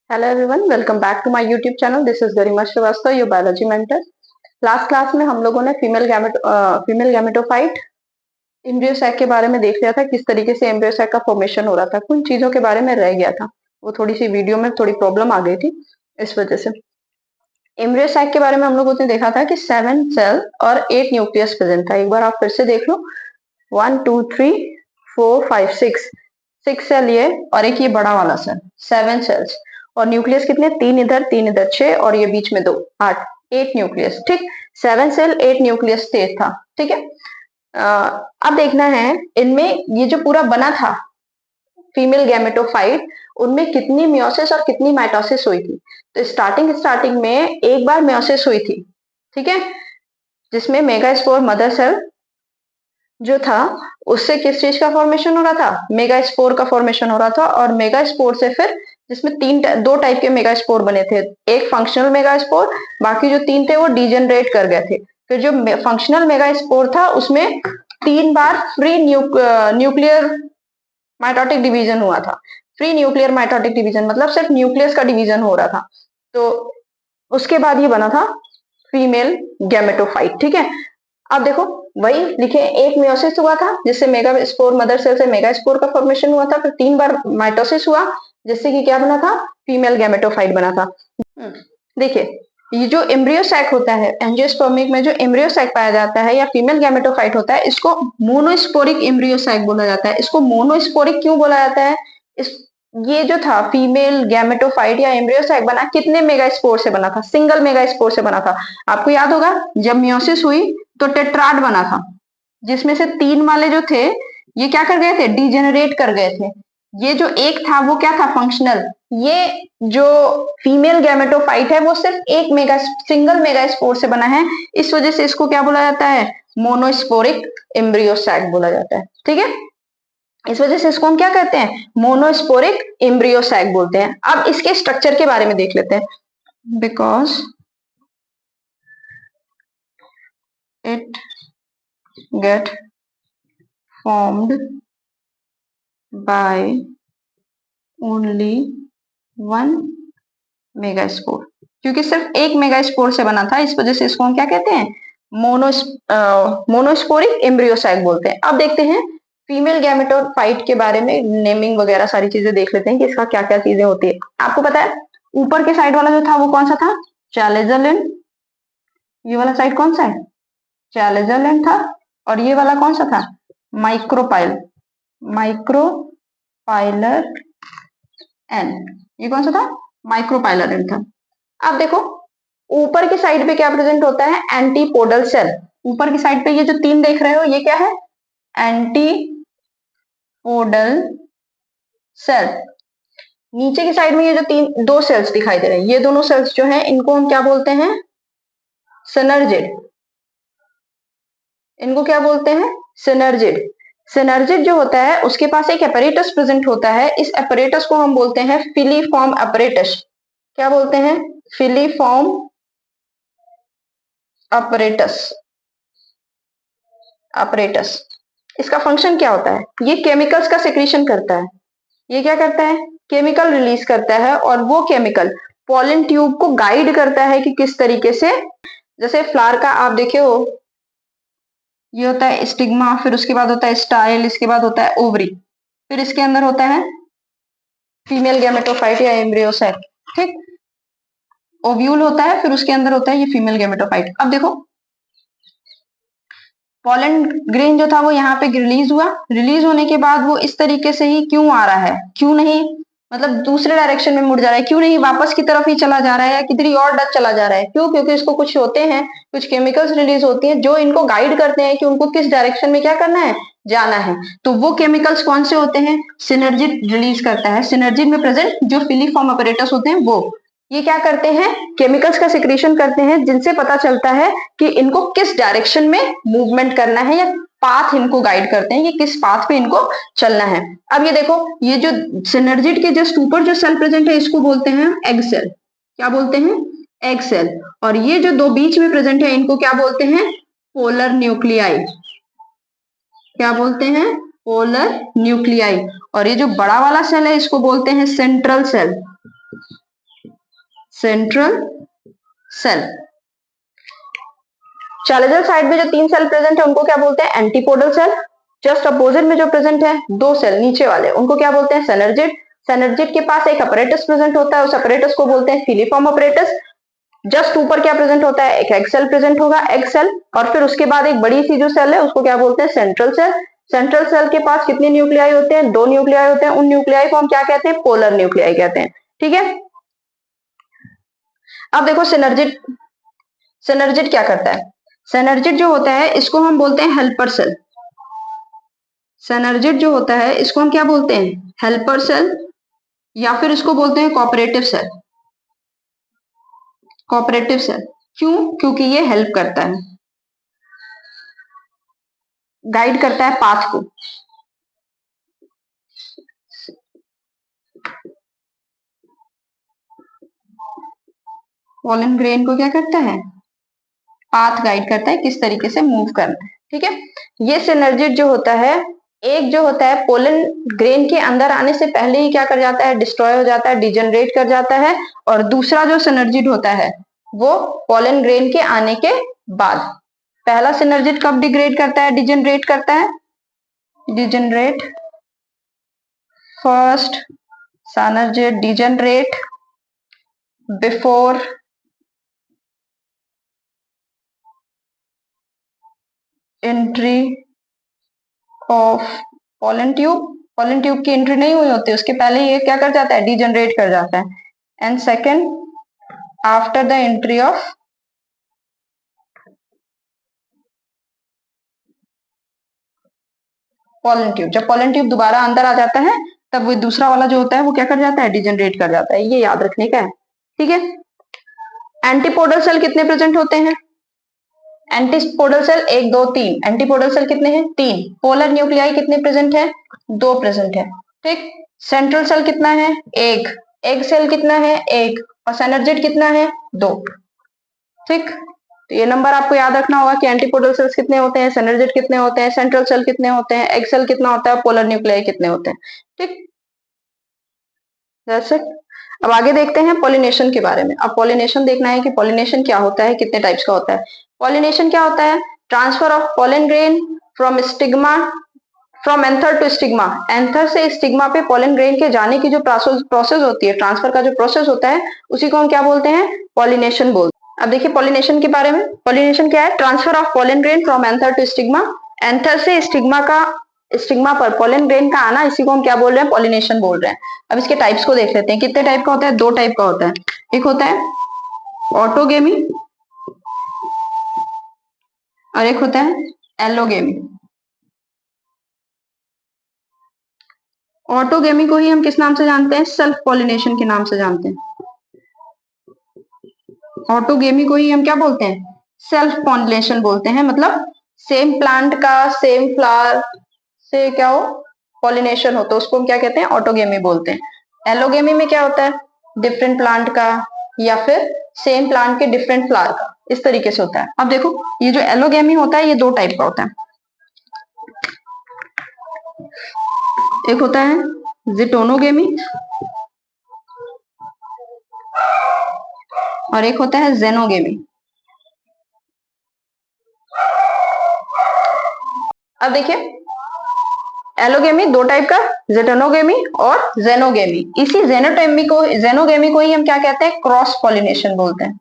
Hello everyone, welcome back to my YouTube channel. This is Garima Shrivastava, your biology mentor. Last class में हम लोगों ने female gametophyte embryo sac के बारे में देख लिया था, किस तरीके से एम्ब्रियो सैक का फॉर्मेशन हो रहा था। कुछ चीजों के बारे में रह गया था, वो थोड़ी सी वीडियो में थोड़ी प्रॉब्लम आ गई थी, इस वजह से। एम्ब्रियो सैक के बारे में हम लोगों ने देखा था कि 7 सेल और 8 न्यूक्लियस प्रेजेंट था। एक बार आप फिर से देख लो। 1 2 3 4 5 6 सेल ये, और एक ये बड़ा वाला सेल, 7 सेल्स। और न्यूक्लियस कितने? 3 इधर 6, और ये बीच में 2, 8, 8 न्यूक्लियस। ठीक, 7 सेल 8 न्यूक्लियस स्टेज था। ठीक है। अब देखना है इनमें ये जो पूरा बना था फीमेल गैमेटोफाइट, उनमें कितनी मियोसिस और कितनी माइटोसिस हुई थी। तो स्टार्टिंग में एक बार मियोसिस हुई थी, ठीक है, जिसमें मेगास्पोर मदर सेल जो था उससे किस चीज का फॉर्मेशन हो रहा था? मेगास्पोर का फॉर्मेशन हो रहा था। और मेगास्पोर से फिर, जिसमें दो टाइप के मेगास्पोर बने थे, एक फंक्शनल मेगास्पोर, बाकी जो 3 थे वो डिजेनरेट कर गए थे। फिर जो फंक्शनल मेगास्पोर था उसमें 3 बार फ्री न्यूक्लियर माइटोटिक डिवीजन हुआ था। फ्री न्यूक्लियर माइटोटिक डिवीजन मतलब सिर्फ न्यूक्लियस का डिवीजन हो रहा था। तो उसके बाद ये बना था फीमेल गैमेटोफाइट। ठीक है। अब देखो, वही लिखे, एक मियोसिस हुआ था जिससे मेगास्पोर मदर सेल से मेगास्पोर का फॉर्मेशन हुआ था। फिर 3 बार माइटोसिस हुआ जिससे कि क्या बना था? फीमेल गैमेटोफाइट बना था। देखिए, ये जो एम्ब्रियो सैक होता है, एंजियोस्पर्मिक में जो एम्ब्रियो सैक पाया जाता है या फीमेल गैमेटोफाइट होता है, इसको मोनोस्पोरिक एम्ब्रियो सैक बोला जाता है। इसको मोनोस्पोरिक क्यों बोला जाता है? इस ये जो था फीमेल गैमेटोफाइट या एम्ब्रियो सैक बना कितने मेगास्पोर से बना था? सिंगल मेगास्पोर से बना था। आपको याद होगा जब मियोसिस हुई तो टेट्राड बना था, जिसमें से 3 वाले जो थे ये क्या कर गए थे? डिजेनरेट कर गए थे। ये जो एक था वो क्या था? फंक्शनल। ये जो फीमेल गैमेटोफाइट है वो सिर्फ एक सिंगल मेगास्पोर से बना है। इस वजह से इसको क्या बोला जाता है? मोनोस्पोरिक एम्ब्रियो सैक बोला जाता है। ठीक है। इस वजह से इसको हम क्या कहते हैं? मोनोस्पोरिक एम्ब्रियो सैक बोलते हैं। अब इसके स्ट्रक्चर के बारे में देख लेते हैं। Because it get formed by only 1 megaspore, क्योंकि सिर्फ एक मेगास्पोर से बना था, इस वजह से इसको हम क्या कहते हैं? मोनोस्पोरिक एम्ब्रियो सैक बोलते हैं। अब देखते हैं फीमेल गैमेटोफाइट के बारे में, नेमिंग वगैरह सारी चीजें देख लेते हैं कि इसका क्या क्या चीजें होती है। आपको पता है ऊपर के साइड वाला जो था वो कौन सा था? चैलेजल। ये वाला साइड कौन सा है? चैलेजल था। और ये वाला कौन सा था? Micropylar end. ये कौन सा था? माइक्रोपाइलर एन था। अब देखो ऊपर की साइड पे क्या प्रेजेंट होता है? Antipodal cell. ऊपर की साइड पे ये जो 3 देख रहे हो ये क्या है? Antipodal cell. नीचे की साइड में ये जो 2 सेल्स दिखाई दे रहे हैं, ये दोनों सेल्स जो हैं इनको हम क्या बोलते हैं? सिनर्जिड। इनको क्या बोलते हैं? सिनर्जिड। सिनर्जिड जो होता है उसके पास एक अपैरेटस प्रेजेंट होता है। इस अपैरेटस को हम बोलते हैं फिलीफॉर्म अपैरेटस। क्या बोलते हैं? Filiform apparatus. अपैरेटस। इसका फंक्शन क्या होता है? ये केमिकल्स का सेक्रीशन करता है। ये क्या करता है? केमिकल रिलीज करता है, और वो केमिकल पॉलन ट्यूब को गाइड करता है कि किस तरीके से, जैसे फ्लावर का आप देखे हो, ये होता है स्टिग्मा, फिर उसके बाद होता है स्टाइल, इसके बाद होता है ओवरी, फिर इसके अंदर होता है फीमेल गैमेटोफाइट या एम्ब्रियो सैक। ठीक, ओव्यूल होता है, फिर उसके अंदर होता है ये फीमेल गैमेटोफाइट। अब देखो पॉलन ग्रेन जो था वो यहाँ पे रिलीज हुआ। रिलीज होने के बाद वो इस तरीके से ही क्यों आ रहा है? क्यों नहीं, मतलब दूसरे डायरेक्शन में मुड़ जा रहा है, क्यों नहीं वापस की तरफ ही चला जा रहा है या किधर और डच चला जा रहा है? क्यों? क्योंकि इसको कुछ होते हैं, कुछ केमिकल्स रिलीज होती हैं जो इनको गाइड करते हैं कि उनको किस डायरेक्शन में क्या करना है, जाना है। तो वो केमिकल्स कौन से होते हैं? सिनर्जिड रिलीज करता है। सिनर्जिड में प्रेजेंट जो फिलीफॉर्म अपैरेटस होते हैं वो ये क्या करते हैं? केमिकल्स का सिक्रीशन करते हैं, जिनसे पता चलता है कि इनको किस डायरेक्शन में मूवमेंट करना है, या पाथ इनको गाइड करते हैं कि किस पाथ पे इनको चलना है। अब ये देखो, ये जो सिनर्जिड के जस्ट ऊपर जो सेल प्रेजेंट है इसको बोलते हैं एग सेल। क्या बोलते हैं? Egg cell. और ये जो 2 बीच में प्रेजेंट है इनको क्या बोलते हैं? Polar nuclei. क्या बोलते हैं? Polar nuclei. और ये जो बड़ा वाला सेल है इसको बोलते हैं central cell. Central cell. Chalazal side में जो 3 सेल प्रेजेंट है उनको क्या बोलते हैं? Antipodal cell. जस्ट अपोजिट में जो प्रेजेंट है 2 सेल नीचे वाले, उनको क्या बोलते हैं? सेनर्जिड। सेनर्जिड के पास एक अपरेटस प्रेजेंट होता है, उस अपरेटस को बोलते हैं फिलीफॉर्म अपरेटस। जस्ट ऊपर क्या प्रेजेंट होता है? एक एग सेल प्रेजेंट होगा, एग सेल। और फिर उसके बाद एक बड़ी सी जो सेल है उसको क्या बोलते हैं? Central cell. सेंट्रल सेल के पास कितने न्यूक्लियाई होते हैं? 2 न्यूक्लियाई होते हैं। उन न्यूक्लियाई को हम क्या कहते हैं? पोलर न्यूक्लियाई कहते हैं। ठीक है। अब देखो सिनर्जिड, सिनर्जिड क्या करता है? सिनर्जिड जो होता है इसको हम बोलते हैं हेल्पर सेल। सिनर्जिड जो होता है इसको हम क्या बोलते हैं? हेल्पर सेल, या फिर इसको बोलते हैं कोऑपरेटिव सेल। कोऑपरेटिव सेल क्यों? क्योंकि ये हेल्प करता है, गाइड करता है पाथ को। पॉलन ग्रेन को क्या करता है? पाथ गाइड करता है, किस तरीके से मूव करना है। ठीक है। ये सिनर्जिड जो होता है, एक जो होता है पोलन ग्रेन के अंदर आने से पहले ही क्या कर जाता है? डिस्ट्रॉय हो जाता है, डिजनरेट कर जाता है। और दूसरा जो सिनर्जिड होता है वो पोलन ग्रेन के आने के बाद। पहला सिनर्जिड कब डिग्रेड करता है, डिजनरेट करता है? Degenerate. First synergid degenerate before entry of pollen tube. Pollen tube की एंट्री नहीं हुई होती, उसके पहले ये क्या कर जाता है? डिजनरेट कर जाता है। And second after the entry of pollen tube. जब पोलन ट्यूब दोबारा अंदर आ जाता है तब वो दूसरा वाला जो होता है वो क्या कर जाता है? डिजनरेट कर जाता है। ये याद रखने का है। ठीक है। एंटीपोडल सेल कितने प्रेजेंट होते हैं? Antipodal cell 1 2 3। एंटीपोडल सेल कितने हैं? 3। पोलर न्यूक्लियाई कितने प्रेजेंट है? 2 प्रेजेंट है। ठीक। सेंट्रल सेल कितना है? 1। एग सेल कितना है? 1। और सिनर्जिड कितना है? 2। ठीक। तो ये नंबर आपको याद रखना होगा कि एंटीपोडल सेल्स कितने होते हैं, सिनर्जिड कितने होते हैं, सेंट्रल सेल कितने होते हैं, एग सेल कितना होता है, पोलर न्यूक्लियाई कितने होते हैं। ठीक। That's it. अब आगे देखते हैं पॉलिनेशन के बारे में। अब पॉलिनेशन देखना है कि पॉलिनेशन क्या होता है, कितने टाइप्स का होता है। पॉलिनेशन क्या होता है? Transfer of pollen grain from stigma, from anther to stigma. Anther से स्टिग्मा पे पॉलन ग्रेन के जाने की जो प्रोसेस होती है, ट्रांसफर का जो प्रोसेस होता है, उसी को हम क्या बोलते हैं? पॉलिनेशन बोलते हैं। अब देखिए पॉलिनेशन के बारे में। पॉलिनेशन क्या है? Transfer of pollen grain from anther to stigma. Anther से स्टिग्मा का, स्टिग्मा पर पॉलन ग्रेन का आना, इसी को हम क्या बोल रहे हैं? पॉलिनेशन बोल रहे हैं। अब इसके टाइप्स को देख लेते हैं। कितने टाइप का होता है? 2 टाइप का होता है। एक होता है ऑटोगेमी और एक होता है एलोगेमी। ऑटोगेमी को ही हम किस नाम से जानते हैं? सेल्फ पॉलिनेशन के नाम से जानते हैं। ऑटोगेमी को ही हम क्या बोलते हैं? सेल्फ पॉलिनेशन बोलते हैं। मतलब सेम प्लांट का सेम फ्लावर से क्या हो? पॉलिनेशन हो, तो उसको हम क्या कहते हैं? ऑटोगेमी बोलते हैं। एलोगेमी में क्या होता है? डिफरेंट प्लांट का या फिर सेम प्लांट के डिफरेंट फ्लावर का, इस तरीके से होता है। अब देखो ये जो एलोगेमी होता है ये 2 टाइप का होता है। एक होता है जिटोनोगेमी और एक होता है जेनोगेमी। अब देखिए एलोगेमी 2 टाइप का, जेटोनोगेमी और जेनोगेमी। इसी जेनोगेमी को ही हम क्या कहते हैं? क्रॉस पॉलिनेशन बोलते हैं।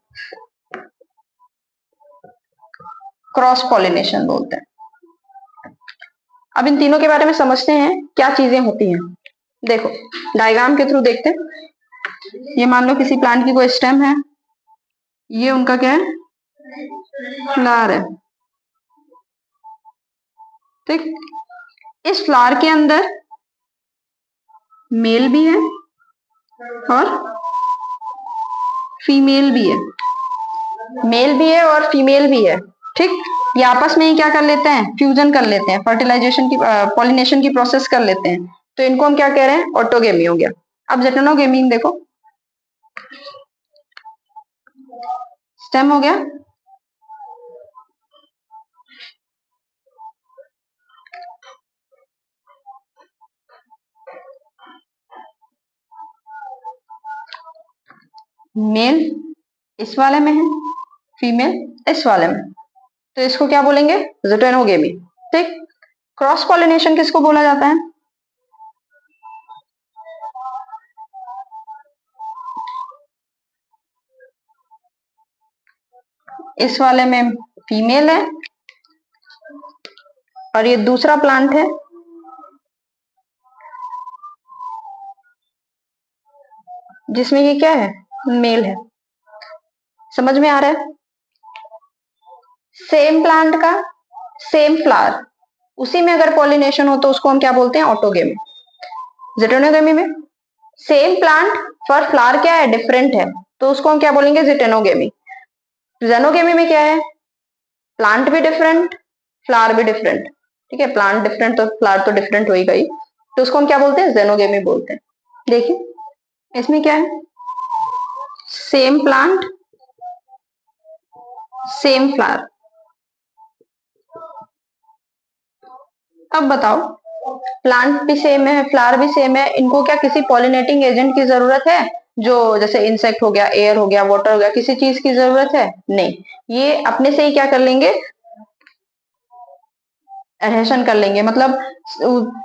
क्रॉस पॉलिनेशन बोलते हैं। अब इन तीनों के बारे में समझते हैं क्या चीजें होती हैं। देखो डायग्राम के थ्रू देखते हैं। ये मान लो किसी प्लांट की कोई स्टेम है, ये उनका क्या है? फ्लावर है। ठीक। इस फ्लावर के अंदर मेल भी है और फीमेल भी है। मेल भी है और फीमेल भी है। ठीक। ये आपस में ही क्या कर लेते हैं? फ्यूजन कर लेते हैं, फर्टिलाइजेशन की, पॉलिनेशन की प्रोसेस कर लेते हैं। तो इनको हम क्या कह रहे हैं? ऑटोगेमी हो गया। अब जेटोनोगेमी देखो, स्टेम हो गया, मेल इस वाले में है, फीमेल इस वाले में, तो इसको क्या बोलेंगे? ज़िटेनोगेमी। ठीक। क्रॉस पॉलिनेशन किसको बोला जाता है? इस वाले में फीमेल है और ये दूसरा प्लांट है, जिसमें ये क्या है? मेल है। समझ में आ रहा है? सेम प्लांट का सेम फ्लावर, उसी में अगर पॉलिनेशन हो तो उसको हम क्या बोलते हैं? ऑटोगेमी। जिटेनोगेमी में सेम प्लांट पर फ्लावर क्या है? डिफरेंट है, तो उसको हम क्या बोलेंगे? जिटेनोगेमी। जेनोगेमी में क्या है? प्लांट भी डिफरेंट, फ्लावर भी डिफरेंट। ठीक है, प्लांट डिफरेंट तो फ्लावर तो डिफरेंट हो ही गई, तो उसको हम क्या बोलते हैं? जेनोगेमी बोलते हैं। देखिए इसमें क्या है? Same plant same flower. अब बताओ, प्लांट भी सेम है, फ्लावर भी सेम है, इनको क्या किसी पॉलिनेटिंग एजेंट की जरूरत है? जो जैसे इंसेक्ट हो गया, एयर हो गया, वाटर हो गया, किसी चीज की जरूरत है? नहीं, ये अपने से ही क्या कर लेंगे? एडहेशन कर लेंगे, मतलब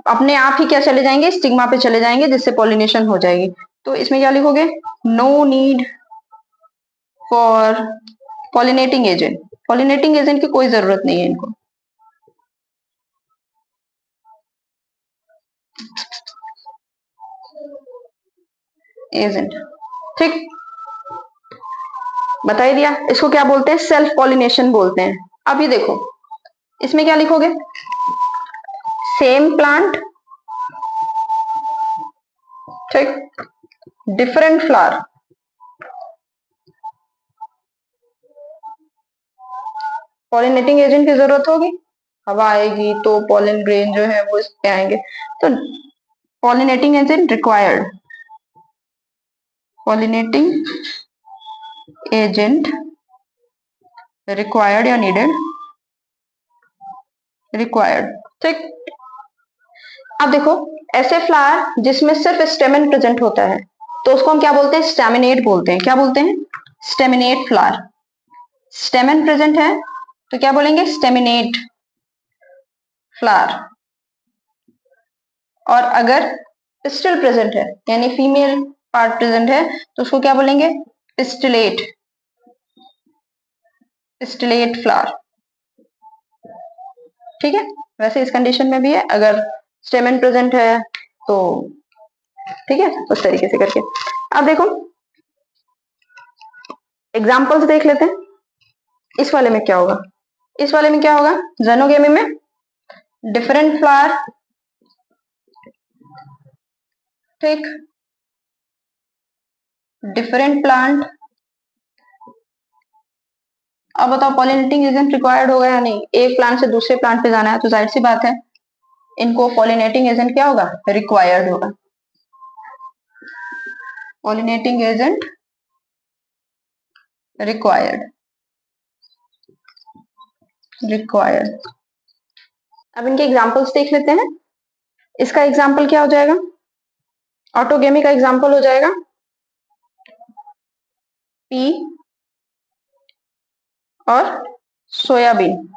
अपने आप ही क्या चले जाएंगे? स्टिग्मा पे चले जाएंगे, जिससे पॉलिनेशन हो जाएगी। तो इसमें क्या लिखोगे? No need for pollinating agent. Pollinating agent की कोई जरूरत नहीं है इनको। एजेंट, ठीक, बता ही दिया। इसको क्या बोलते हैं? सेल्फ पॉलिनेशन बोलते हैं। अब ये देखो, इसमें क्या लिखोगे? सेम प्लांट, ठीक, डिफरेंट फ्लावर। पॉलिनेटिंग एजेंट की जरूरत होगी, हवा आएगी तो पॉलिन ग्रेन जो है वो इस पे आएंगे, तो pollinating agent required. Pollinating agent required या नीडेड? रिक्वायर्ड, ठीक। अब देखो, ऐसे फ्लावर जिसमें सिर्फ स्टेमन प्रेजेंट होता है तो उसको हम क्या बोलते हैं? स्टेमिनेट बोलते हैं। क्या बोलते हैं? Staminate flower. स्टेमन प्रेजेंट है तो क्या बोलेंगे? Staminate flower. और अगर पिस्टिल प्रेजेंट है, यानी फीमेल पार्ट प्रेजेंट है, तो उसको क्या बोलेंगे? पिस्टिलेट। Pistillate flower. ठीक है, वैसे इस कंडीशन में भी है, अगर स्टेमन प्रेजेंट है तो ठीक है, उस तरीके से करके। अब देखो एग्जांपल्स देख लेते हैं। इस वाले में क्या होगा? इस वाले में क्या होगा? जेनोगेमी में डिफरेंट फ्लावर, ठीक, डिफरेंट प्लांट। अब बताओ, पॉलिनेटिंग एजेंट रिक्वायर्ड होगा या नहीं? एक प्लांट से दूसरे प्लांट पे जाना है तो जाहिर सी बात है इनको पॉलिनेटिंग एजेंट क्या होगा? रिक्वायर्ड होगा। Pollinating agent required. रिक्वायर्ड। अब इनके एग्जांपल्स देख लेते हैं। इसका एग्जांपल क्या हो जाएगा? ऑटोगेमी का एग्जांपल हो जाएगा पी और सोयाबीन।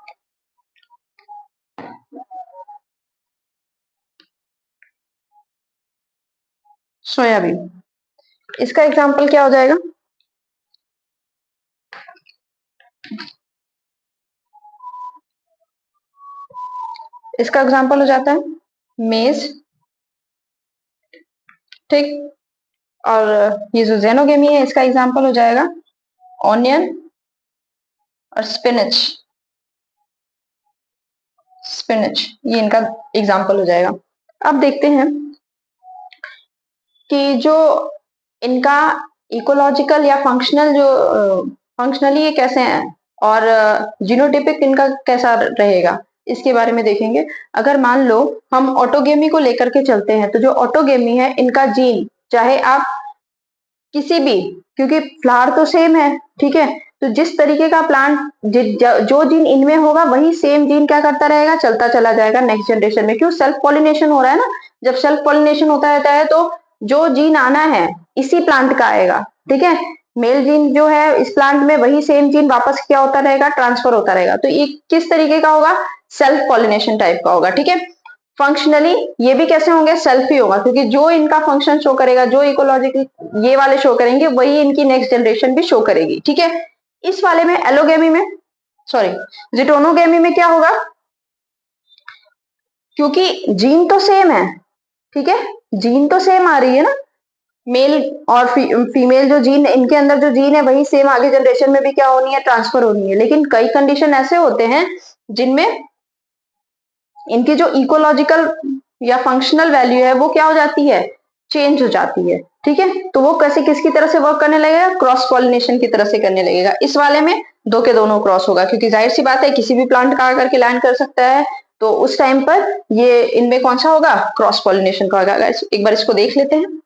सोयाबीन, इसका एग्जांपल क्या हो जाएगा? इसका एग्जांपल हो जाता है मेज, ठीक। और ये जो जेनोगेमी है इसका एग्जांपल हो जाएगा ऑनियन और स्पिनच। स्पिनच, ये इनका एग्जांपल हो जाएगा। अब देखते हैं कि जो इनका इकोलॉजिकल या फंक्शनल जो फंक्शनली ये कैसे हैं और जीनोटिपिक इनका कैसा रहेगा, इसके बारे में देखेंगे। अगर मान लो हम ऑटोगेमी को लेकर के चलते हैं, तो जो ऑटोगेमी है इनका जीन, चाहे आप किसी भी, क्योंकि फ्लावर तो सेम है, ठीक है, तो जिस तरीके का प्लांट जो जीन इनमें होगा वही सेम जीन क्या करता रहेगा? चलता चला जाएगा नेक्स्ट जनरेशन में। क्यों? सेल्फ पॉलिनेशन हो रहा है ना। जब सेल्फ पॉलिनेशन होता रहता है तो जो जीन आना है इसी प्लांट का आएगा, ठीक है। मेल जीन जो है इस प्लांट में, वही सेम जीन वापस क्या होता रहेगा, ट्रांसफर होता रहेगा। तो ये किस तरीके का होगा, सेल्फ पॉलिनेशन टाइप का होगा। ठीक है, फंक्शनली ये भी कैसे होंगे, सेल्फ ही होगा, क्योंकि जो इनका फंक्शन शो करेगा, जो इकोलॉजिकल ये वाले शो करेंगे, वही इनकी नेक्स्ट जनरेशन भी शो करेगी। ठीक है, इस वाले में एलोगेमी में, सॉरी जिटोनोगेमी में क्या होगा, क्योंकि जीन तो सेम है, ठीक है, जीन तो सेम आ रही है ना, मेल और फीमेल जो जीन, इनके अंदर जो जीन है वही सेम आगे जनरेशन में भी क्या होनी है, ट्रांसफर होनी है। लेकिन कई कंडीशन ऐसे होते हैं जिनमें इनकी जो इकोलॉजिकल या फंक्शनल वैल्यू है वो क्या हो जाती है, चेंज हो जाती है। ठीक है, तो वो कैसे किसकी तरह से वर्क करने लगेगा, क्रॉस पॉलिनेशन की तरह से करने लगेगा। इस वाले में दो के दोनों क्रॉस होगा, क्योंकि जाहिर सी बात है किसी भी प्लांट का आकर के लैंड कर सकता है, तो उस टाइम पर ये इनमें कौन सा होगा, क्रॉस पॉलिनेशन का होगा। एक बार इसको देख लेते हैं,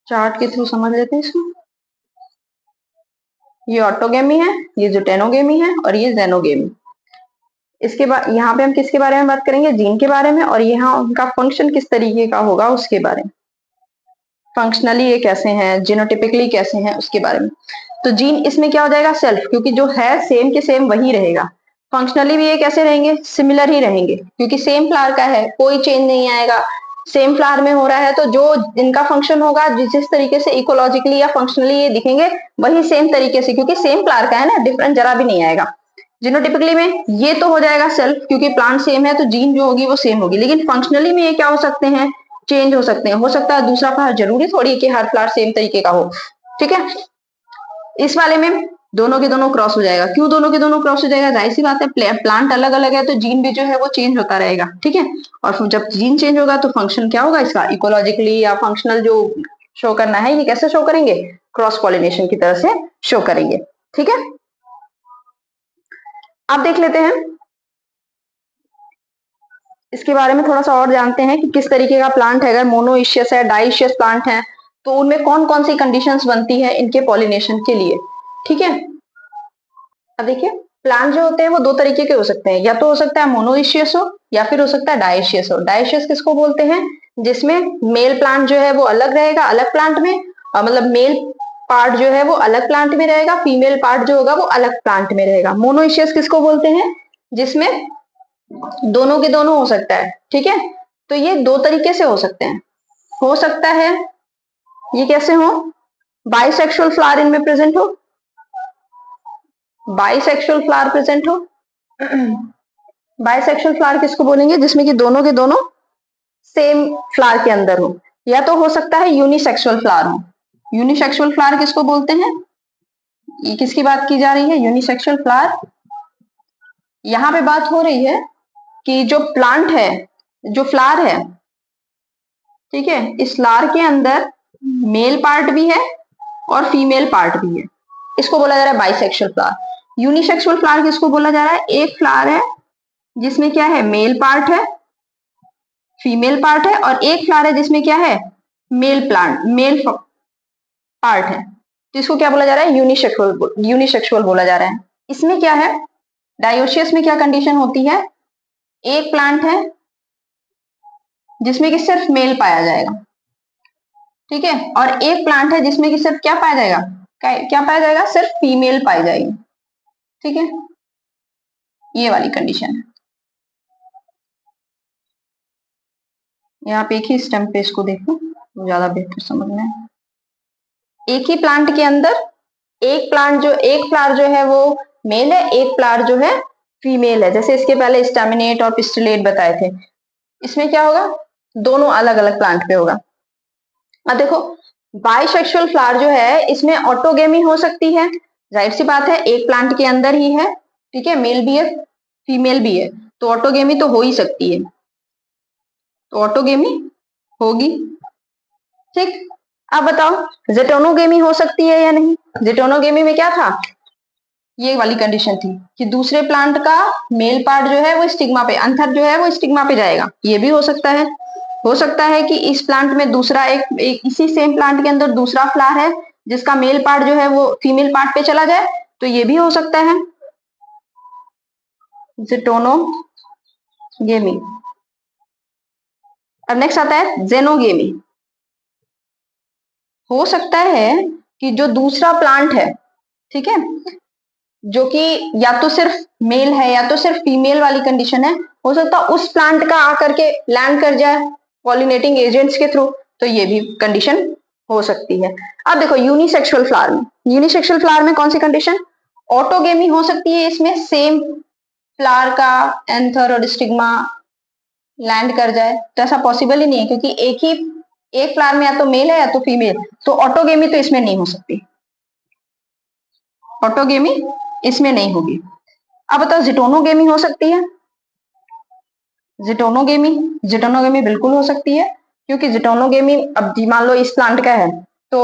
चार्ट के थ्रू समझ लेते हैं इसको। ये ऑटोगेमी है, ये जुटेनोगेमी है, और ये जेनोगेमी। इसके बाद यहाँ पे हम किसके बारे में बात करेंगे, जीन के बारे में, और यहाँ उनका फंक्शन किस तरीके का होगा उसके बारे में। फंक्शनली ये कैसे हैं, जीनोटिपिकली कैसे हैं, उसके बारे में। तो जीन इसमें क्या हो जाएगा, सेल्फ, क्योंकि जो है सेम के सेम वही रहेगा। फंक्शनली भी ये कैसे रहेंगे, सिमिलर ही रहेंगे, क्योंकि सेम फ्लावर का है, कोई चेंज नहीं आएगा। सेम फ्लावर में हो रहा है, तो जो इनका फंक्शन होगा, जिस तरीके से इकोलॉजिकली या फंक्शनली ये दिखेंगे, वही सेम तरीके से, क्योंकि सेम फ्लावर का है ना, डिफरेंट जरा भी नहीं आएगा। जीनोटिपिकली में ये तो हो जाएगा सेल्फ, क्योंकि प्लांट सेम है तो जीन जो होगी वो सेम होगी। लेकिन फंक्शनली में ये क्या हो सकते हैं, चेंज हो सकते हैं। हो सकता है दूसरा फ्लावर, जरूरी थोड़ी है कि हर फ्लावर सेम तरीके का हो। ठीक है, इस वाले में दोनों के दोनों क्रॉस हो जाएगा। क्यों दोनों के दोनों क्रॉस हो जाएगा, जाहिर सी बात है, प्लांट अलग अलग है तो जीन भी जो है वो चेंज होता रहेगा। ठीक है, और जब जीन चेंज होगा तो फंक्शन क्या होगा इसका, इकोलॉजिकली या फंक्शनल जो शो करना है, ये कैसे शो करेंगे, क्रॉस पॉलिनेशन की तरह से शो करेंगे। ठीक है, आप देख लेते हैं इसके बारे में थोड़ा सा और जानते हैं कि किस तरीके का प्लांट है। अगर मोनोइशियस है, डाइशियस प्लांट है, तो उनमें कौन कौन सी कंडीशंस बनती है इनके पॉलिनेशन के लिए। ठीक है, अब देखिए, प्लांट जो होते हैं वो दो तरीके के हो सकते हैं, या तो हो सकता है मोनोइशियस हो, या फिर हो सकता है डाइशियस हो। डाइशियस किसको बोलते हैं, जिसमें मेल प्लांट जो है वो अलग रहेगा, अलग प्लांट में, मतलब मेल पार्ट जो है वो अलग प्लांट में रहेगा, फीमेल पार्ट जो होगा वो अलग प्लांट में रहेगा। मोनोइशियस किसको बोलते हैं, जिसमें दोनों के दोनों हो सकता है। ठीक है, तो ये दो तरीके से हो सकते हैं। हो सकता है ये कैसे हो, बाइसेक्सुअल फ्लावर इनमें प्रेजेंट हो, बाइसेक्सुअल फ्लावर प्रेजेंट हो। बाइसेक्सुअल फ्लावर किसको बोलेंगे, जिसमें कि दोनों के दोनों सेम फ्लावर के अंदर हो। या तो हो सकता है यूनिसेक्सुअल फ्लावर हो। यूनिसेक्सुअल फ्लावर किसको बोलते हैं, ये किसकी बात की जा रही है, यूनिसेक्सुअल फ्लावर। यहाँ पे बात हो रही है कि जो प्लांट है, जो फ्लावर है, ठीक है, इस फ्लावर के अंदर मेल पार्ट भी है और फीमेल पार्ट भी है। इसको बोला जा रहा है बाइसेक्सुअल फ्लावर। यूनिसेक्सुअल फ्लावर किसको बोला जा रहा है, एक फ्लावर है जिसमें क्या है, मेल पार्ट है, फीमेल पार्ट है, और एक फ्लावर है जिसमें क्या है, मेल पार्ट है। तो इसको क्या बोला जा रहा है, यूनिसेक्सुअल बोला जा रहा है। इसमें क्या है, डायोशियस में क्या कंडीशन होती है, एक प्लांट है जिसमें कि सिर्फ मेल पाया जाएगा, ठीक है, और एक प्लांट है जिसमें कि सिर्फ क्या पाया जाएगा, क्या पाया जाएगा, सिर्फ फीमेल पाई जाएगी। ठीक है, ये वाली कंडीशन है। यहाँ पे एक ही स्टेम पे इसको देखो तो ज्यादा बेहतर समझ में आए। एक ही प्लांट के अंदर एक फ्लावर जो है वो मेल है, एक फ्लावर जो है फीमेल है। जैसे इसके पहले स्टेमिनेट और पिस्टिलेट बताए थे, इसमें क्या होगा, दोनों अलग अलग प्लांट पे होगा। अब देखो, बाइसेक्सुअल फ्लावर जो है इसमें ऑटोगेमी हो सकती है, जाहिर सी बात है, एक प्लांट के अंदर ही है, ठीक है, मेल भी है फीमेल भी है, तो ऑटोगेमी तो हो ही सकती है, तो ऑटोगेमी होगी। ठीक, अब बताओ जेटोनोगेमी हो सकती है या नहीं। जेटोनोगेमी में क्या था, ये वाली कंडीशन थी कि दूसरे प्लांट का मेल पार्ट जो है वो स्टिग्मा पे, अंथर जो है वो स्टिग्मा पे जाएगा। ये भी हो सकता है। हो सकता है कि इस प्लांट में दूसरा एक इसी सेम प्लांट के अंदर दूसरा फ्लावर है जिसका मेल पार्ट जो है वो फीमेल पार्ट पे चला जाए, तो ये भी हो सकता है, जेटोनोगेमी। अब नेक्स्ट आता है जेनोगेमी। हो सकता है कि जो दूसरा प्लांट है, ठीक है, जो कि या तो सिर्फ मेल है या तो सिर्फ फीमेल वाली कंडीशन है, हो सकता है उस प्लांट का आकर के लैंड कर जाए पॉलिनेटिंग एजेंट्स के थ्रू, तो ये भी कंडीशन हो सकती है। अब देखो यूनिसेक्सुअल फ्लावर में, यूनिसेक्सुअल फ्लावर में कौन सी कंडीशन, ऑटोगेमी हो सकती है, इसमें सेम फ्लावर का एंथर और स्टिग्मा लैंड कर जाए, तो ऐसा पॉसिबल ही नहीं है, क्योंकि एक फ्लावर में या तो मेल है या तो फीमेल, तो ऑटोगेमी तो इसमें नहीं हो सकती, ऑटोगेमी इसमें नहीं होगी। अब बताओ जिटोनोगेमी हो सकती है, जिटोनोगेमी, जिटोनोगेमी बिल्कुल हो सकती है, क्योंकि जिटोनोगेमी अब मान लो इस प्लांट का है, तो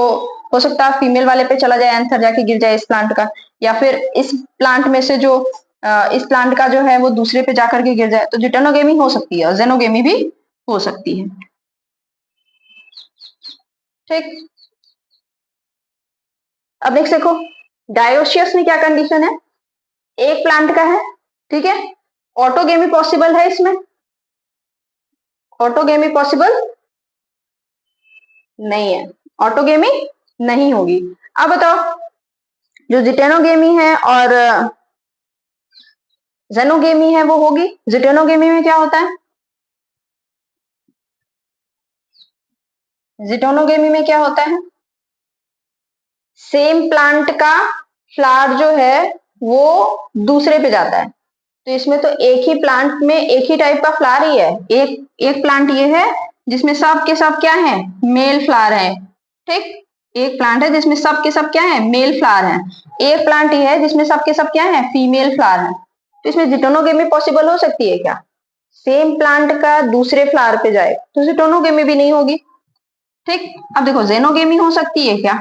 हो सकता है फीमेल वाले पे चला जाए, आंसर जाके गिर जाए इस प्लांट का, या फिर इस प्लांट में से जो इस प्लांट का जो है वो दूसरे पे जाकर के गिर जाए, तो जिटोनोगेमी हो सकती है और जेनोगेमी भी हो सकती है। ठीक, अब नेक्स्ट देखो, डायोसियस में क्या कंडीशन है, एक प्लांट का है, ठीक है, ऑटोगेमी पॉसिबल है इसमें, ऑटोगेमी पॉसिबल नहीं है, ऑटोगेमी नहीं होगी। अब बताओ जो जिटेनोगेमी है और जेनोगेमी है वो होगी। जिटेनोगेमी में क्या होता है, जिटेनोगेमी में क्या होता है, सेम प्लांट का फ्लावर जो है वो दूसरे पे जाता है, तो इसमें तो एक ही प्लांट में एक ही टाइप का फ्लावर ही है, एक प्लांट ये है जिसमें सब के सब क्या है, मेल फ्लावर है, ठीक, एक प्लांट है जिसमें सब के सब क्या है, मेल फ्लावर है, एक प्लांट ये है जिसमें सब के सब क्या है, फीमेल फ्लावर है, तो इसमें जिटोनोगेमी पॉसिबल हो सकती है क्या, सेम प्लांट का दूसरे फ्लावर पे जाए, तो जिटोनोगेमी भी नहीं होगी। ठीक, अब देखो जेनोगेमी हो सकती है क्या,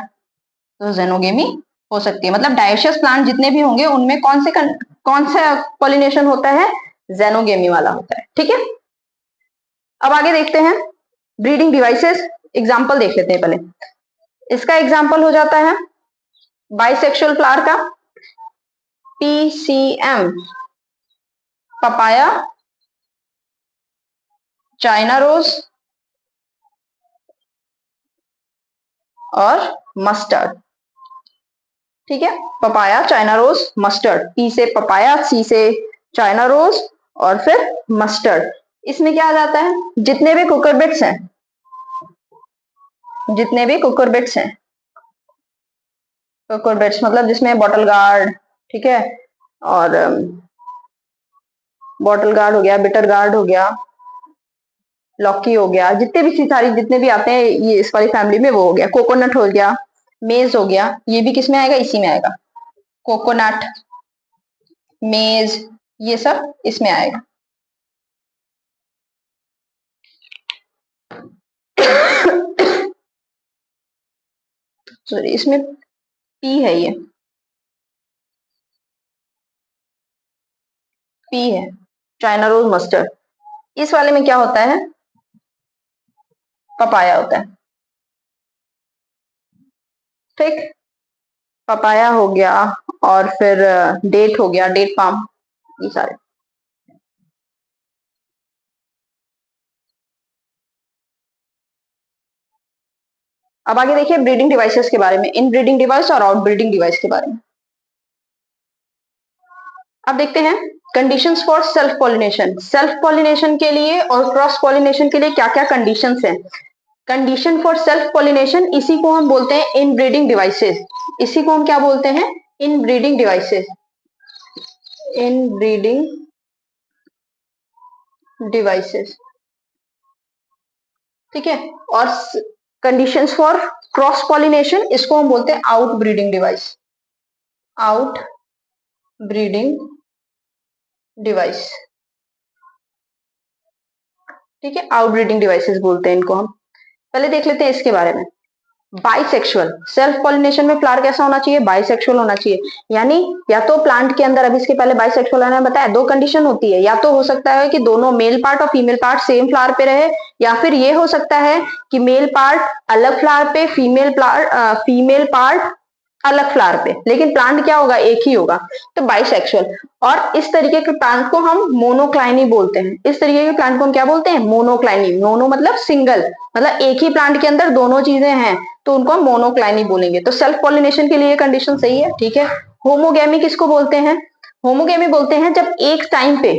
तो जेनोगेमी हो सकती है, मतलब डायोसियस प्लांट जितने भी होंगे उनमें कौन सा पॉलिनेशन होता है, जेनोगेमी वाला होता है। ठीक है, अब आगे देखते हैं ब्रीडिंग डिवाइसेस, एग्जांपल देख लेते हैं पहले। इसका एग्जांपल हो जाता है बाइसेक्सुअल फ्लावर का, PCM, पपाया, चाइना रोज और मस्टर्ड। ठीक है, papaya, China rose, mustard, P से पपाया, सी से चाइना रोज और फिर मस्टर्ड। इसमें क्या आ जाता है, जितने भी कुकुरबिट्स हैं, जितने भी कुकुरबिट्स हैं, कुकुरबिट्स मतलब जिसमें बॉटल गार्ड, ठीक है, और बॉटल गार्ड हो गया, बिटर गार्ड हो गया, लॉकी हो गया, जितने भी सारी जितने भी आते हैं ये इस वाली फैमिली में वो हो गया, कोकोनट हो गया, मेज हो गया, ये भी किस में आएगा, इसी में आएगा, कोकोनट, मेज, ये सब इसमें आएगा। सॉरी, इसमें पी है, ये पी है, चाइना रोज मस्टर्ड। इस वाले में क्या होता है, पपाया होता है। ठीक, पपाया हो गया और फिर डेट हो गया, डेट पाम, ये सारे। अब आगे देखिए ब्रीडिंग डिवाइसेस के बारे में, इन ब्रीडिंग डिवाइस और आउट ब्रीडिंग डिवाइस के बारे में। अब देखते हैं conditions for self pollination, self pollination के लिए और क्रॉस पॉलिनेशन के लिए क्या क्या कंडीशंस हैं। कंडीशन फॉर सेल्फ पॉलिनेशन, इसी को हम बोलते हैं इन ब्रीडिंग डिवाइसेस, इसी को हम क्या बोलते हैं, इन ब्रीडिंग डिवाइसेस, इन ब्रीडिंग डिवाइसेस। ठीक है, और कंडीशंस फॉर क्रॉस पॉलिनेशन, इसको हम बोलते हैं out breeding device, out breeding device. ठीक है, आउट ब्रीडिंग डिवाइसेस बोलते हैं इनको हम। पहले देख लेते हैं इसके बारे में। बाइसेक्सुअल, सेल्फ पॉलिनेशन में फ्लावर कैसा होना चाहिए, बाइसेक्सुअल होना चाहिए, यानी या तो प्लांट के अंदर, अभी इसके पहले बाइसेक्सुअल मैंने बताया, दो कंडीशन होती है, या तो हो सकता है कि दोनों मेल पार्ट और फीमेल पार्ट सेम फ्लावर पे रहे, या फिर ये हो सकता है कि मेल पार्ट अलग फ्लावर पे, फीमेल पार्ट अलग फ्लावर पे, लेकिन प्लांट क्या होगा, एक ही होगा, तो बाइसेक्सुअल। और इस तरीके के प्लांट को हम मोनोक्लाइनी बोलते हैं, इस तरीके के प्लांट को हम क्या बोलते हैं, मोनोक्लाइनी, मोनो मतलब सिंगल, मतलब एक ही प्लांट के अंदर दोनों चीजें हैं, तो उनको हम मोनोक्लाइनी बोलेंगे। तो सेल्फ पॉलिनेशन के लिए कंडीशन सही है, ठीक है। होमोगेमी किसको बोलते हैं? होमोगेमी बोलते हैं जब एक टाइम पे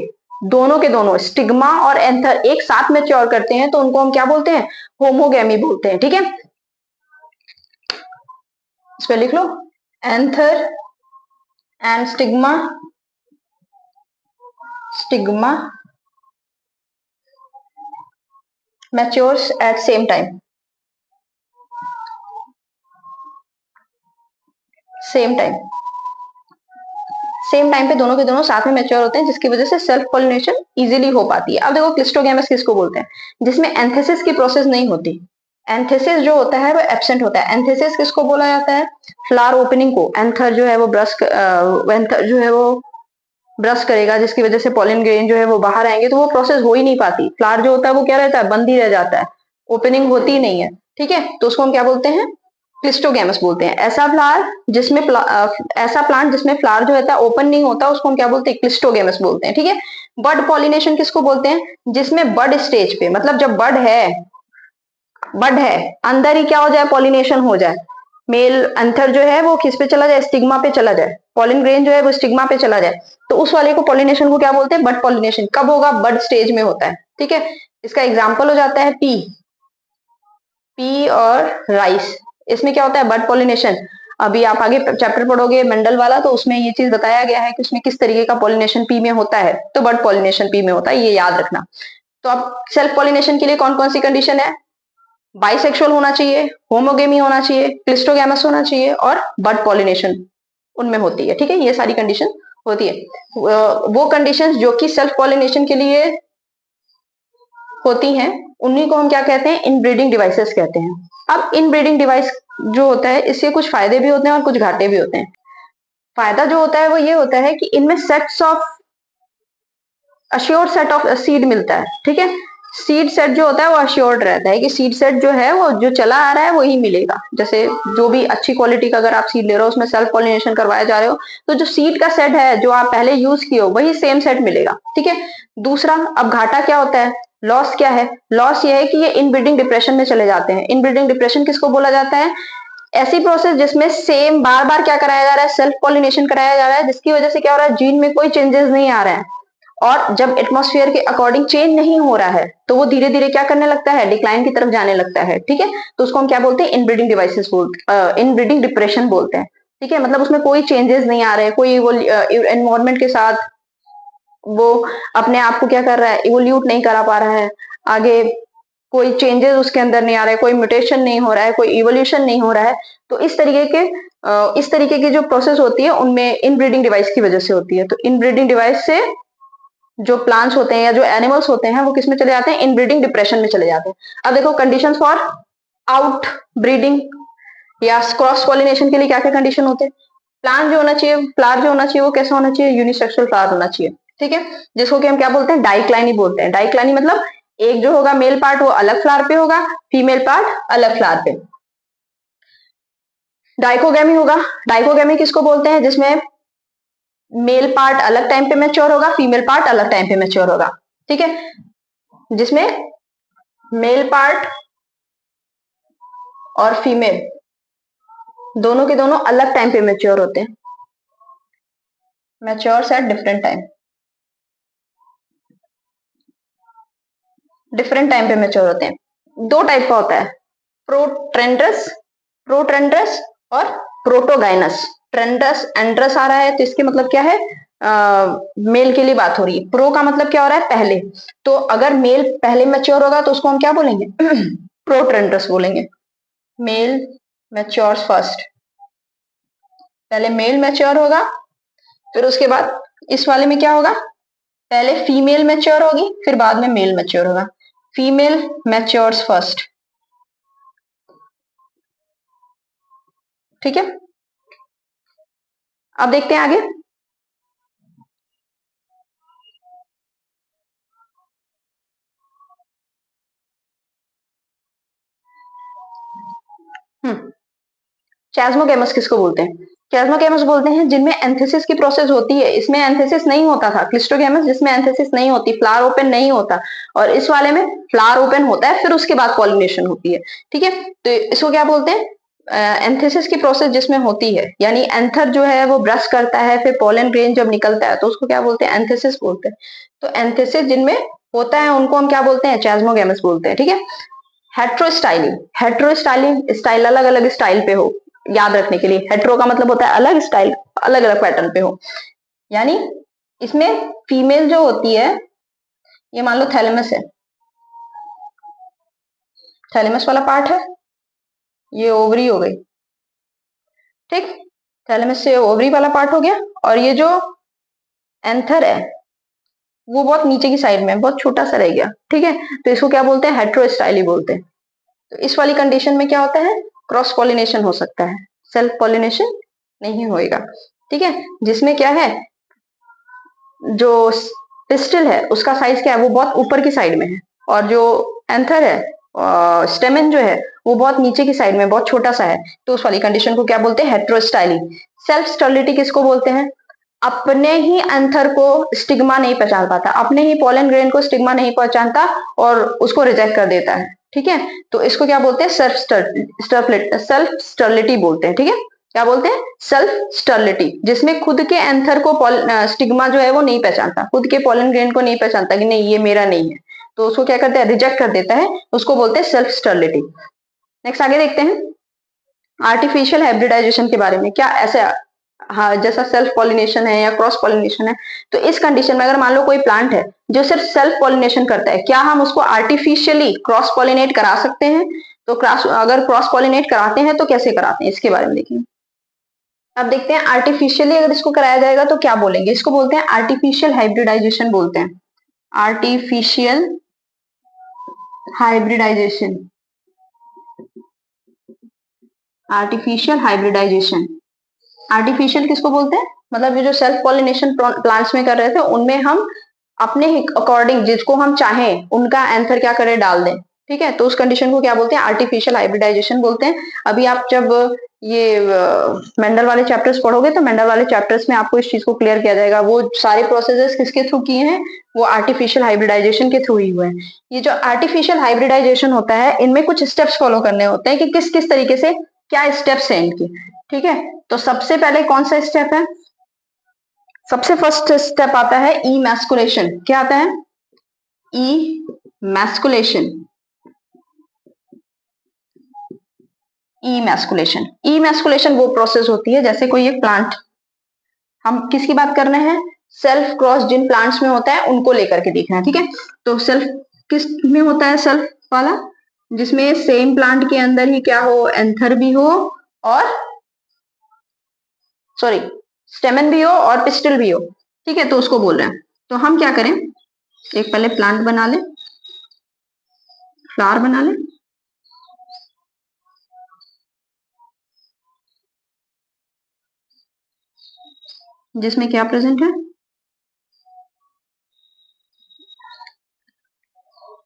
दोनों के दोनों स्टिग्मा और एंथर एक साथ मैच्योर करते हैं तो उनको हम क्या बोलते हैं? होमोगेमी बोलते हैं, ठीक है। इस पे लिख लो, anther and stigma matures at same time, same time पे दोनों के दोनों साथ में मैच्योर होते हैं, जिसकी वजह से सेल्फ पॉलिनेशन इजीली हो पाती है। अब देखो क्लिस्टोगैमस किसको बोलते हैं? जिसमें एंथेसिस की प्रोसेस नहीं होती। एंथेसिस जो होता है वो एब्सेंट होता है। एंथेसिस किसको बोला जाता है? फ्लावर ओपनिंग को। एंथर जो है वो ब्रश करेगा, जिसकी वजह से पॉलिन ग्रेन जो है वो बाहर आएंगे, तो वो प्रोसेस हो ही नहीं पाती। फ्लावर जो होता है वो क्या रहता है? बंद ही रह जाता है, ओपनिंग होती ही नहीं है, ठीक है। तो उसको हम क्या बोलते हैं? क्लिस्टोगैमस बोलते हैं। ऐसा प्लांट जिसमें फ्लावर जो होता है ओपन नहीं होता, उसको हम क्या बोलते हैं? क्लिस्टोगैमस बोलते हैं, ठीक है। बड पॉलिनेशन किसको बोलते हैं? जिसमें बड स्टेज पे, मतलब जब बड है अंदर ही क्या हो जाए? पॉलिनेशन हो जाए। मेल एंथर जो है वो किस पे चला जाए? स्टिग्मा पे चला जाए। पॉलिन ग्रेन जो है वो स्टिग्मा पे चला जाए, तो उस वाले को पॉलिनेशन को क्या बोलते हैं? बड पॉलिनेशन। कब होगा? बड स्टेज में होता है, ठीक है। इसका एग्जाम्पल हो जाता है पी और राइस। इसमें क्या होता है? बड पॉलिनेशन। अभी आप आगे चैप्टर पढ़ोगे मेंडल वाला, तो उसमें ये चीज बताया गया है कि उसमें किस तरीके का पॉलिनेशन पी में होता है, तो बड पॉलिनेशन पी में होता है, ये याद रखना। तो अब सेल्फ पॉलिनेशन के लिए कौन कौन सी कंडीशन है? बाइसेक्सुअल होना चाहिए, होमोगेमी होना चाहिए, क्लिस्टोगैमस होना चाहिए और बड पॉलिनेशन उनमें होती है, ठीक है। ये सारी कंडीशन होती है। वो कंडीशंस जो कि सेल्फ पॉलिनेशन के लिए होती हैं, उन्हीं को हम क्या कहते हैं? इनब्रीडिंग डिवाइसेस कहते हैं। अब इनब्रीडिंग डिवाइस जो होता है, इससे कुछ फायदे भी होते हैं और कुछ घाटे भी होते हैं। फायदा जो होता है वो ये होता है कि इनमें अश्योर्ड सेट ऑफ सीड मिलता है, ठीक है। सीड सेट जो होता है वो अश्योर्ड रहता है कि सीड सेट जो है वो जो चला आ रहा है वही मिलेगा। जैसे जो भी अच्छी क्वालिटी का अगर आप सीड ले रहे हो, उसमें सेल्फ पॉलिनेशन करवाए जा रहे हो, तो जो सीड का सेट है जो आप पहले यूज किए हो, वही सेम सेट मिलेगा, ठीक है। दूसरा, अब घाटा क्या होता है? लॉस क्या है? लॉस ये है कि ये इनब्रीडिंग डिप्रेशन में चले जाते हैं। इनब्रीडिंग डिप्रेशन किसको बोला जाता है? ऐसी प्रोसेस जिसमें सेम बार बार क्या कराया जा रहा है? सेल्फ पॉलिनेशन कराया जा रहा है, जिसकी वजह से क्या हो रहा है? जीन में कोई चेंजेस नहीं आ रहे हैं, और जब एटमॉस्फेयर के अकॉर्डिंग चेंज नहीं हो रहा है, तो वो धीरे धीरे क्या करने लगता है? डिक्लाइन की तरफ जाने लगता है, ठीक है। तो उसको हम क्या बोलते हैं? इनब्रीडिंग डिप्रेशन बोलते हैं, ठीक है। मतलब उसमें कोई चेंजेस नहीं आ रहे, कोई वो एनवायरमेंट के साथ वो अपने आप को क्या कर रहा है? इवोल्यूट नहीं करा पा रहा है आगे, कोई चेंजेस उसके अंदर नहीं आ रहा है, कोई म्यूटेशन नहीं हो रहा है, कोई इवोल्यूशन नहीं हो रहा है। तो इस तरीके की जो प्रोसेस होती है उनमें इनब्रीडिंग डिवाइस की वजह से होती है। तो इनब्रीडिंग डिवाइस से जो प्लांट्स होते हैं या जो एनिमल्स होते हैं वो किस में चले जाते हैं? इनब्रीडिंग डिप्रेशन में चले जाते हैं। अब देखो कंडीशंस फॉर आउट ब्रीडिंग या क्रॉस पॉलिनेशन के लिए क्या क्या कंडीशन होते हैं? प्लांट जो होना चाहिए, फ्लावर जो होना चाहिए वो कैसा होना चाहिए? यूनिसेक्सुअल फ्लावर होना चाहिए, ठीक है। जिसको कि हम क्या बोलते हैं? डाइक्लाइनी बोलते हैं। डाइक्लाइनी मतलब एक जो होगा मेल पार्ट वो अलग फ्लावर पे होगा, फीमेल पार्ट अलग फ्लावर पे। डाइकोगेमी होगा। डाइकोगेमी किसको बोलते हैं? जिसमें मेल पार्ट अलग टाइम पे मैच्योर होगा, फीमेल पार्ट अलग टाइम पे मैच्योर होगा, ठीक है। जिसमें मेल पार्ट और फीमेल दोनों के दोनों अलग टाइम पे मैच्योर होते हैं, मैच्योर्स एट डिफरेंट टाइम पे मैच्योर होते हैं। दो टाइप का होता है, प्रोट्रेंड्रस और प्रोटोगाइनस। ट्रेंड्रस एंड्रस आ रहा है तो इसके मतलब क्या है? मेल के लिए बात हो रही है। प्रो का मतलब क्या हो रहा है? पहले। तो अगर मेल पहले मैच्योर होगा तो उसको हम क्या बोलेंगे? प्रोट्रेंड्रस बोलेंगे। मेल मैच्योर्स फर्स्ट, पहले मेल मैच्योर होगा, फिर उसके बाद इस वाले में क्या होगा? पहले फीमेल मैच्योर होगी, फिर बाद में मेल मैच्योर होगा। फीमेल मैच्योर्स फर्स्ट, ठीक है। अब देखते हैं आगे। चैस्मोगेमस किसको बोलते हैं? चैस्मोगेमस बोलते हैं जिनमें एंथेसिस की प्रोसेस होती है। इसमें एंथेसिस नहीं होता था। क्लिस्टोगेमस जिसमें एंथेसिस नहीं होती, फ्लावर ओपन नहीं होता, और इस वाले में फ्लावर ओपन होता है, फिर उसके बाद पॉलिनेशन होती है, ठीक है। तो इसको क्या बोलते हैं? एंथेसिस की प्रोसेस जिसमें होती है, यानी एंथर जो है वो ब्रश करता है, फिर पोलन ग्रेन जब निकलता है तो उसको क्या बोलते हैं, एंथेसिस बोलते हैं। तो एंथेसिस जिनमें होता है उनको हम क्या बोलते हैं, चास्मोगेमस बोलते हैं। ठीक है। हेट्रोस्टाइलिंग, हेट्रोस्टाइलिंग स्टाइल अलग अलग स्टाइल पे हो, याद रखने के लिए। हेट्रो का मतलब होता है अलग स्टाइल, अलग अलग पैटर्न पे हो, यानी इसमें फीमेल जो होती है, ये मान लो थैलेमस है, थैलेमस वाला पार्ट है, ये ओवरी हो गई। ठीक, थैलेमस से ओवरी वाला पार्ट हो गया, और ये जो एंथर है वो बहुत नीचे की साइड में, बहुत छोटा सा रह गया। ठीक है, तो इसको क्या बोलते हैं, हेट्रोस्टाइली बोलते हैं। तो इस वाली कंडीशन में क्या होता है, क्रॉस पॉलिनेशन हो सकता है, सेल्फ पॉलिनेशन नहीं होएगा। ठीक है, जिसमें क्या है, जो पिस्टिल है उसका साइज क्या है, वो बहुत ऊपर की साइड में है, और जो एंथर है, स्टेमन जो है वो बहुत नीचे की साइड में, बहुत छोटा सा है। तो उस वाली कंडीशन को क्या बोलते हैं, हेट्रोस्टाइली। सेल्फ स्टर्लिटी किसको बोलते हैं, अपने ही एंथर को स्टिग्मा नहीं पहचान पाता, अपने ही पोलन ग्रेन को स्टिग्मा नहीं पहचानता और उसको रिजेक्ट कर देता है। ठीक है, तो इसको क्या बोलते हैं, सेल्फ स्टर्लिटी बोलते हैं। ठीक है, क्या बोलते हैं, सेल्फ स्टर्लिटी, जिसमें खुद के एंथर को स्टिग्मा जो है वो नहीं पहचानता, खुद के पोलन ग्रेन को नहीं पहचानता कि नहीं ये मेरा नहीं है, तो उसको क्या करता है, रिजेक्ट कर देता है, उसको बोलते हैं सेल्फ स्टर्लिटी। नेक्स्ट आगे देखते हैं आर्टिफिशियल हाइब्रिडाइजेशन के बारे में। क्या ऐसे, हाँ, जैसा सेल्फ पॉलिनेशन है या क्रॉस पॉलिनेशन है, तो इस कंडीशन में अगर मान लो कोई प्लांट है जो सिर्फ सेल्फ पॉलिनेशन करता है, क्या हम उसको आर्टिफिशियली क्रॉस पॉलिनेट करा सकते हैं? तो क्रॉस, अगर क्रॉस पॉलिनेट कराते हैं तो कैसे कराते हैं, इसके बारे में देखेंगे। अब देखते हैं आर्टिफिशियली अगर इसको कराया जाएगा तो क्या बोलेंगे, इसको बोलते हैं आर्टिफिशियल हाइब्रिडाइजेशन बोलते हैं, artificial hybridisation, artificial hybridisation. Artificial किसको बोलते हैं, मतलब ये जो सेल्फ पॉलिनेशन प्लांट्स में कर रहे थे उनमें हम अपने अकॉर्डिंग जिसको हम चाहें उनका आंसर क्या करें, डाल दें। ठीक है, तो उस कंडीशन को क्या बोलते हैं, आर्टिफिशियल हाइब्रिडाइजेशन बोलते हैं। अभी आप जब ये मेंडल वाले चैप्टर्स पढ़ोगे तो मेंडल वाले चैप्टर्स में आपको इस चीज को क्लियर किया जाएगा, वो सारे प्रोसेसेस किसके थ्रू किए हैं, वो आर्टिफिशियल हाइब्रिडाइजेशन के थ्रू ही हुए हैं। ये जो आर्टिफिशियल हाइब्रिडाइजेशन होता है इनमें कुछ स्टेप्स फॉलो करने होते हैं कि किस किस तरीके से, क्या स्टेप्स हैं इनके। ठीक है, तो सबसे पहले कौन सा स्टेप है, सबसे फर्स्ट स्टेप आता है ई मैस्कुलेशन। क्या आता है, ई मैस्कुलेशन, ई मैस्कुलेशन। ई मैस्कुलेशन वो प्रोसेस होती है जैसे कोई एक प्लांट, हम किसकी बात कर रहे हैं, सेल्फ क्रॉस जिन प्लांट्स में होता है उनको लेकर के देखना है। ठीक है, तो सेल्फ किस में होता है, सेल्फ वाला जिसमें सेम प्लांट के अंदर ही क्या हो, एंथर भी हो और सॉरी स्टेमन भी हो और पिस्टल भी हो। ठीक है, तो उसको बोल रहे हैं। तो हम क्या करें, एक पहले प्लांट बना ले, फ्लावर बना ले, जिसमें क्या प्रेजेंट है,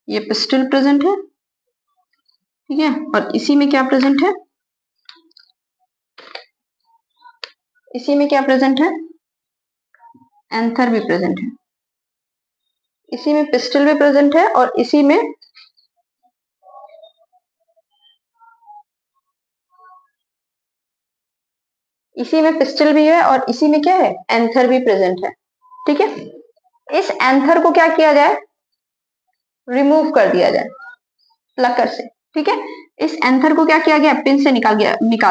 ये पिस्टल प्रेजेंट है। ठीक है, और इसी में क्या प्रेजेंट है, इसी में क्या प्रेजेंट है, एंथर भी प्रेजेंट है, इसी में पिस्टल भी प्रेजेंट है, और इसी में पिस्टल भी है, और इसी में क्या है, एंथर भी प्रेजेंट है। ठीक है, इस एंथर को क्या किया जाए, रिमूव कर दिया जाए प्लकर से। ठीक है, इस एंथर को क्या किया गया, पिन से निकाल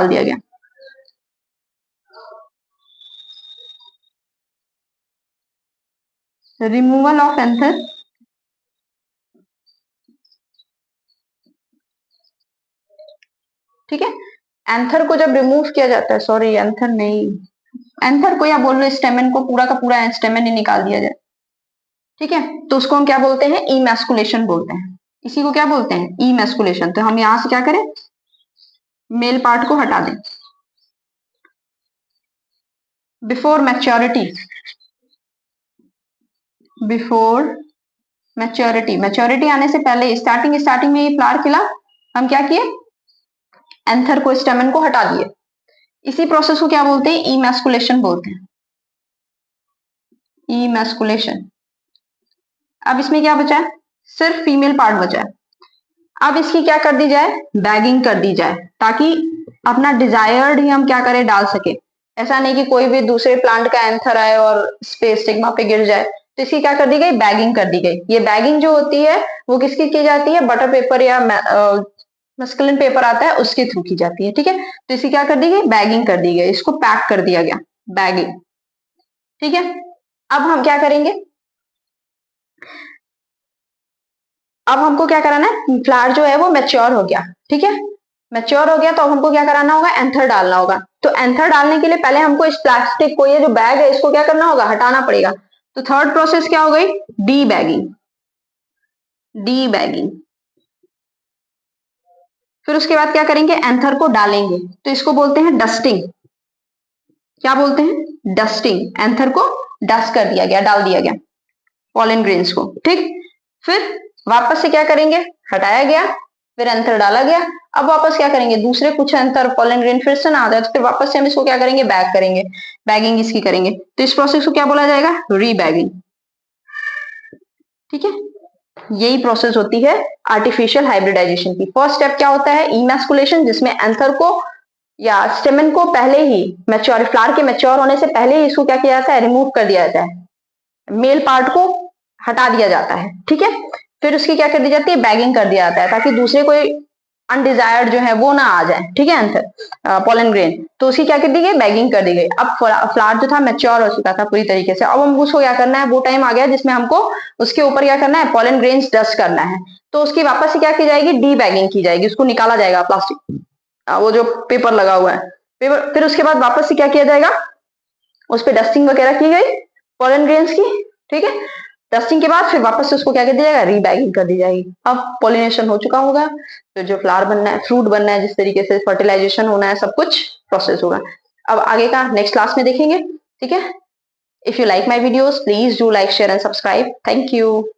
दिया गया। रिमूवल ऑफ एंथर, ठीक है, एंथर को जब रिमूव किया जाता है, सॉरी एंथर नहीं, एंथर को या बोल लो स्टेमन को, पूरा का पूरा स्टेमन ही निकाल दिया जाए। ठीक है, तो उसको हम क्या बोलते हैं, इमैस्कुलेशन बोलते हैं। इसी को क्या बोलते हैं, इमैस्कुलेशन। तो हम यहां से क्या करें, मेल पार्ट को हटा दें। Before maturity, before maturity, maturity आने से पहले स्टार्टिंग में ये फ्लावर खिला, हम क्या किए, एंथर को स्टेमन को हटा दिए। इसी प्रोसेस को क्या बोलते हैं, इमैस्कुलेशन बोलते हैं, इमैस्कुलेशन। अब इसमें क्या बचा है, सिर्फ फीमेल पार्ट बचा है। अब इसकी क्या कर दी जाए, बैगिंग कर दी जाए, ताकि अपना डिजायर्ड ही हम क्या करें डाल सके। ऐसा नहीं कि कोई भी दूसरे प्लांट का एंथर आए और स्पेस स्टिग्मा पे गिर जाए। तो इसकी क्या कर दी गई, बैगिंग कर दी गई। ये बैगिंग जो होती है वो किसकी की जाती है, बटर पेपर या मस्कुलिन पेपर आता है उसके थ्रू की जाती है। ठीक है, तो इसकी क्या कर दी गई, बैगिंग कर दी गई, इसको पैक कर दिया गया, बैगिंग। ठीक है, अब हम क्या करेंगे, अब हमको क्या कराना है, फ्लावर जो है वो मैच्योर हो गया। ठीक है, मैच्योर हो गया तो अब हमको क्या कराना होगा, एंथर डालना होगा। तो एंथर डालने के लिए पहले हमको इस प्लास्टिक को, ये जो बैग है इसको क्या करना होगा, हटाना पड़ेगा। तो थर्ड प्रोसेस क्या हो गई, डी बैगिंग। डी बैगिंग, फिर उसके बाद क्या करेंगे, एंथर को डालेंगे, तो इसको बोलते हैं डस्टिंग। क्या बोलते हैं, डस्टिंग। एंथर को डस्ट कर दिया गया, डाल दिया गया पॉलन ग्रेन्स को। ठीक, फिर वापस से क्या करेंगे, हटाया गया, फिर एंथर डाला गया। अब वापस क्या करेंगे, दूसरे कुछ एंथर पॉलन ग्रेन फिर से ना आ जाए तो फिर वापस से हम इसको क्या करेंगे, बैग करेंगे, बैगिंग इसकी करेंगे। तो इस प्रोसेस को क्या बोला जाएगा, रीबैगिंग। ठीक है, यही प्रोसेस होती है आर्टिफिशियल हाइब्रिडाइजेशन की। फर्स्ट स्टेप क्या होता है, इमैस्कुलेशन, जिसमें एंथर को या स्टेमन को पहले ही मैच्योर, फ्लावर के मैच्योर होने से पहले ही इसको क्या किया जाता है, रिमूव कर दिया जाता है, मेल पार्ट को हटा दिया जाता है। ठीक है, फिर उसकी क्या कर दी जाती है, बैगिंग कर दिया जाता है, ताकि दूसरे कोई अनडिजायर्ड जो है वो ना आ जाए। ठीक है, आंसर पॉलन ग्रेन, तो उसकी क्या कर दी गई, बैगिंग कर दी गई। अब फ्लावर जो था मैच्योर हो चुका था पूरी तरीके से। अब हम उसको क्या करना है, वो टाइम आ गया जिसमें हमको उसके ऊपर क्या करना है, पॉलन ग्रेन्स डस्ट करना है। तो उसकी वापस से क्या की जाएगी, डी बैगिंग की जाएगी, उसको निकाला जाएगा प्लास्टिक, वो जो पेपर लगा हुआ है पेपर। फिर उसके बाद वापस से क्या किया जाएगा, उस पर डस्टिंग वगैरह की गई पॉलन ग्रेन्स की। ठीक है, डस्टिंग के बाद फिर वापस से उसको क्या कर दिया जाएगा, रीबैगिंग कर दी जाएगी। अब पॉलिनेशन हो चुका होगा, फिर जो फ्लावर बनना है, फ्रूट बनना है, जिस तरीके से फर्टिलाइजेशन होना है, सब कुछ प्रोसेस होगा। अब आगे का नेक्स्ट क्लास में देखेंगे। ठीक है, if you like my videos please do like share and subscribe. Thank you.